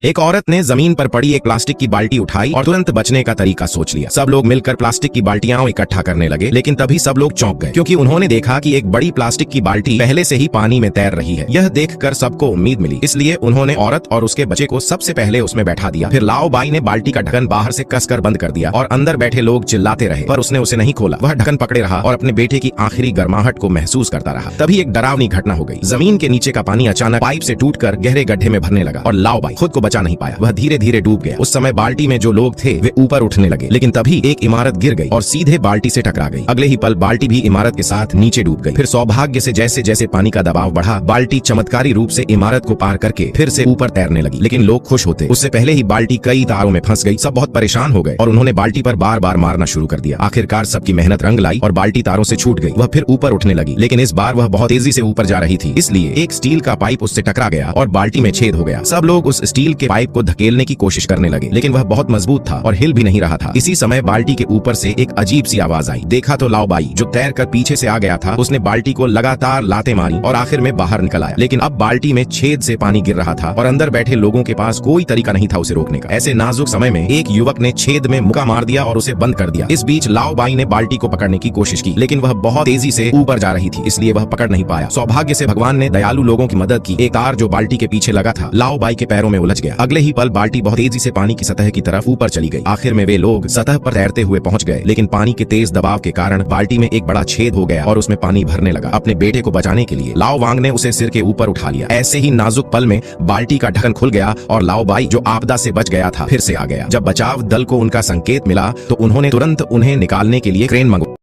एक औरत ने जमीन पर पड़ी एक प्लास्टिक की बाल्टी उठाई और तुरंत बचने का तरीका सोच लिया। सब लोग मिलकर प्लास्टिक की बाल्टियां इकट्ठा करने लगे, लेकिन तभी सब लोग चौंक गए क्योंकि उन्होंने देखा कि एक बड़ी प्लास्टिक की बाल्टी पहले से ही पानी में तैर रही है। यह देखकर सबको उम्मीद मिली, इसलिए उन्होंने औरत और उसके बच्चे को सबसे पहले उसमें बैठा दिया। फिर लाओ बाई ने बाल्टी का ढक्कन बाहर से कसकर बंद कर दिया और अंदर बैठे लोग चिल्लाते रहे, पर उसने उसे नहीं खोला। वह ढक्कन पकड़े रहा और अपने बेटे की आखिरी गर्माहट को महसूस करता रहा। तभी एक डरावनी घटना हो गई। जमीन के नीचे का पानी अचानक पाइप से टूटकर गहरे गड्ढे में भरने लगा और लाओ बाई खुद को बचा नहीं पाया। वह धीरे धीरे डूब गया। उस समय बाल्टी में जो लोग थे वे ऊपर उठने लगे, लेकिन तभी एक इमारत गिर गई और सीधे बाल्टी से टकरा गई। अगले ही पल बाल्टी भी इमारत के साथ नीचे डूब गई। फिर सौभाग्य से जैसे जैसे पानी का दबाव बढ़ा, बाल्टी चमत्कारी रूप से इमारत को पार करके फिर से ऊपर तैरने लगी। लेकिन लोग खुश होते उससे पहले ही बाल्टी कई तारों में फंस गई। सब बहुत परेशान हो गए और उन्होंने बाल्टी पर बार बार मारना शुरू कर दिया। आखिरकार सबकी मेहनत रंग लाई और बाल्टी तारों से छूट गई। वह फिर ऊपर उठने लगी, लेकिन इस बार वह बहुत तेजी से ऊपर जा रही थी, इसलिए एक स्टील का पाइप उससे टकरा गया और बाल्टी में छेद हो गया। सब लोग उस स्टील के पाइप को धकेलने की कोशिश करने लगे, लेकिन वह बहुत मजबूत था और हिल भी नहीं रहा था। इसी समय बाल्टी के ऊपर से एक अजीब सी आवाज आई। देखा तो लाओ बाई जो तैर कर पीछे से आ गया था, उसने बाल्टी को लगातार लातें मारी और आखिर में बाहर निकल आया। लेकिन अब बाल्टी में छेद से पानी गिर रहा था और अंदर बैठे लोगों के पास कोई तरीका नहीं था उसे रोकने का। ऐसे नाजुक समय में एक युवक ने छेद में मुक्का मार दिया और उसे बंद कर दिया। इस बीच लाओ बाई ने बाल्टी को पकड़ने की कोशिश की, लेकिन वह बहुत तेजी से ऊपर जा रही थी, इसलिए वह पकड़ नहीं पाया। सौभाग्य से भगवान ने दयालु लोगों की मदद की। एक तार जो बाल्टी के पीछे लगा था लाओ बाई के पैरों में उलझ गया। अगले ही पल बाल्टी बहुत तेजी से पानी की सतह की तरफ ऊपर चली गई। आखिर में वे लोग सतह पर तैरते हुए पहुंच गए, लेकिन पानी के तेज दबाव के कारण बाल्टी में एक बड़ा छेद हो गया और उसमें पानी भरने लगा। अपने बेटे को बचाने के लिए लाओ वांग ने उसे सिर के ऊपर उठा लिया। ऐसे ही नाजुक पल में बाल्टी का ढक्कन खुल गया और लाओ बाई जो आपदा से बच गया था फिर से आ गया। जब बचाव दल को उनका संकेत मिला तो उन्होंने तुरंत उन्हें निकालने के लिए क्रेन मंगवाया।